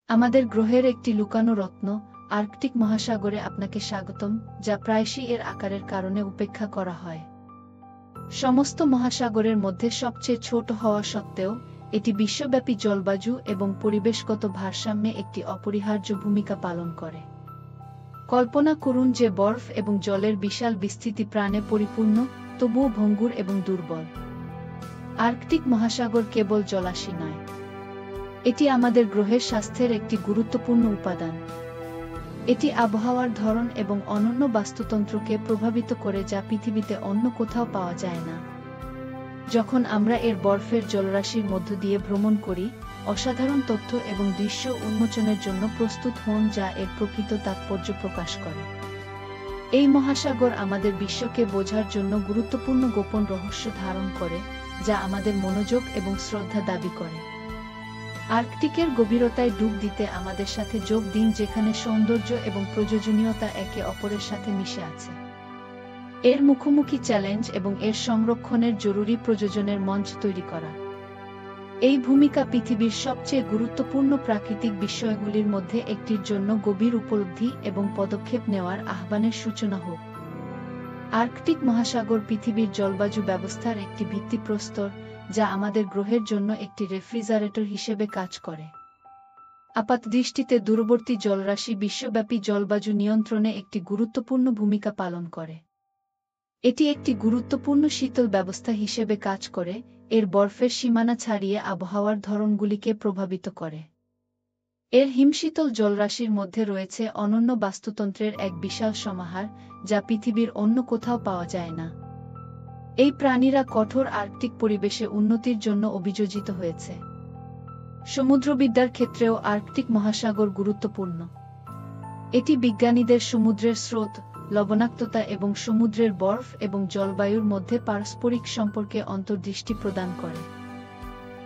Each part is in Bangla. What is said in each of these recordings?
আমাদের গ্রহের একটি লুকানো রত্ন, আর্কটিক মহাসাগরে আপনাকে স্বাগতম, যা প্রায়শই এর আকারের কারণে উপেক্ষা করা হয়। সমস্ত মহাসাগরের মধ্যে সবচেয়ে ছোট হওয়া সত্ত্বেও, এটি বিশ্বব্যাপী জলবায়ু এবং পরিবেশগত ভারসাম্যে একটি অপরিহার্য ভূমিকা পালন করে। কল্পনা করুন যে বরফ এবং জলের বিশাল বিস্তৃতি প্রাণে পরিপূর্ণ, তবুও ভঙ্গুর এবং দুর্বল। আর্কটিক মহাসাগর কেবল জলাশয় নয়, এটি আমাদের গ্রহের স্বাস্থ্যের একটি গুরুত্বপূর্ণ উপাদান। এটি আবহাওয়ার ধরন এবং অনন্য বাস্তুতন্ত্রকে প্রভাবিত করে যা পৃথিবীতে অন্য কোথাও পাওয়া যায় না। যখন আমরা এর বরফের জলরাশির মধ্য দিয়ে ভ্রমণ করি, অসাধারণ তথ্য এবং দৃশ্য উন্মোচনের জন্য প্রস্তুত হন যা এর প্রকৃত তাৎপর্য প্রকাশ করে। এই মহাসাগর আমাদের বিশ্বকে বোঝার জন্য গুরুত্বপূর্ণ গোপন রহস্য ধারণ করে, যা আমাদের মনোযোগ এবং শ্রদ্ধা দাবি করে। আর্কটিকের গভীরতায় ডুব দিতে আমাদের সাথে যোগ দিন, যেখানে সৌন্দর্য এবং প্রয়োজনীয়তা একে অপরের সাথে মিশে আছে। এর মুখোমুখি চ্যালেঞ্জ এবং এর সংরক্ষণের জরুরি প্রয়োজনের মঞ্চ তৈরি করা। এই ভূমিকা পৃথিবীর সবচেয়ে গুরুত্বপূর্ণ প্রাকৃতিক বিষয়গুলির মধ্যে একটির জন্য গভীর উপলব্ধি এবং পদক্ষেপ নেওয়ার আহ্বানের সূচনা হোক। আর্কটিক মহাসাগর পৃথিবীর জলবায়ু ব্যবস্থার একটি ভিত্তিপ্রস্তর, যা আমাদের গ্রহের জন্য একটি রেফ্রিজারেটর হিসেবে কাজ করে। আপাতদৃষ্টিতে দূরবর্তী জলরাশি বিশ্বব্যাপী জলবায়ু নিয়ন্ত্রণে একটি গুরুত্বপূর্ণ ভূমিকা পালন করে। এটি একটি গুরুত্বপূর্ণ শীতল ব্যবস্থা হিসেবে কাজ করে, এর বরফের সীমানা ছাড়িয়ে আবহাওয়ার ধরনগুলিকে প্রভাবিত করে। এর হিমশীতল জলরাশির মধ্যে রয়েছে অনন্য বাস্তুতন্ত্রের এক বিশাল সমাহার, যা পৃথিবীর অন্য কোথাও পাওয়া যায় না। এই প্রাণীরা কঠোর আর্কটিক পরিবেশে উন্নতির জন্য অভিযোজিত হয়েছে। সমুদ্রবিদ্যার ক্ষেত্রেও আর্কটিক মহাসাগর গুরুত্বপূর্ণ। এটি বিজ্ঞানীদের সমুদ্রের স্রোত, লবণাক্ততা এবং সমুদ্রের বরফ এবং জলবায়ুর মধ্যে পারস্পরিক সম্পর্কে অন্তর্দৃষ্টি প্রদান করে।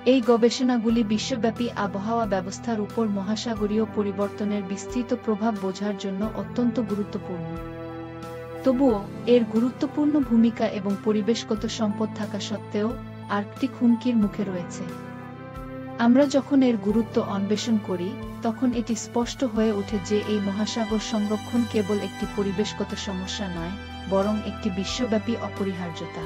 এই গবেষণাগুলি বিশ্বব্যাপী আবহাওয়া ব্যবস্থার উপর মহাসাগরীয় পরিবর্তনের বিস্তৃত প্রভাব বোঝার জন্য অত্যন্ত গুরুত্বপূর্ণ। তবুও, এর গুরুত্বপূর্ণ ভূমিকা এবং পরিবেশগত সম্পদ থাকা সত্ত্বেও, আর্কটিক হুমকির মুখে রয়েছে। আমরা যখন এর গুরুত্ব অন্বেষণ করি, তখন এটি স্পষ্ট হয়ে ওঠে যে এই মহাসাগর সংরক্ষণ কেবল একটি পরিবেশগত সমস্যা নয়, বরং একটি বিশ্বব্যাপী অপরিহার্যতা।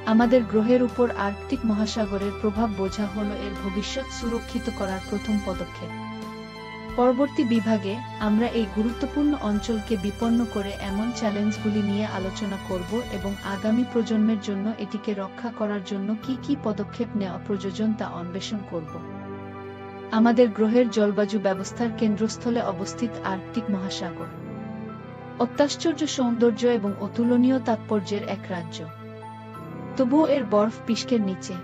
আমাদের গ্রহের উপর আর্কটিক মহাসাগরের প্রভাব বোঝা হল এর ভবিষ্যৎ সুরক্ষিত করার প্রথম পদক্ষেপ। পরবর্তী বিভাগে, আমরা এই গুরুত্বপূর্ণ অঞ্চলকে বিপন্ন করে এমন চ্যালেঞ্জগুলি নিয়ে আলোচনা করব এবং আগামী প্রজন্মের জন্য এটিকে রক্ষা করার জন্য কি কি পদক্ষেপ নেওয়া প্রয়োজন তা অন্বেষণ করব। আমাদের গ্রহের জলবায়ু ব্যবস্থার কেন্দ্রস্থলে অবস্থিত আর্কটিক মহাসাগর অত্যাশ্চর্য সৌন্দর্য এবং অতুলনীয় তাৎপর্যের এক রাজ্য। তবুও এর বরফ পিষ্কের নিচে।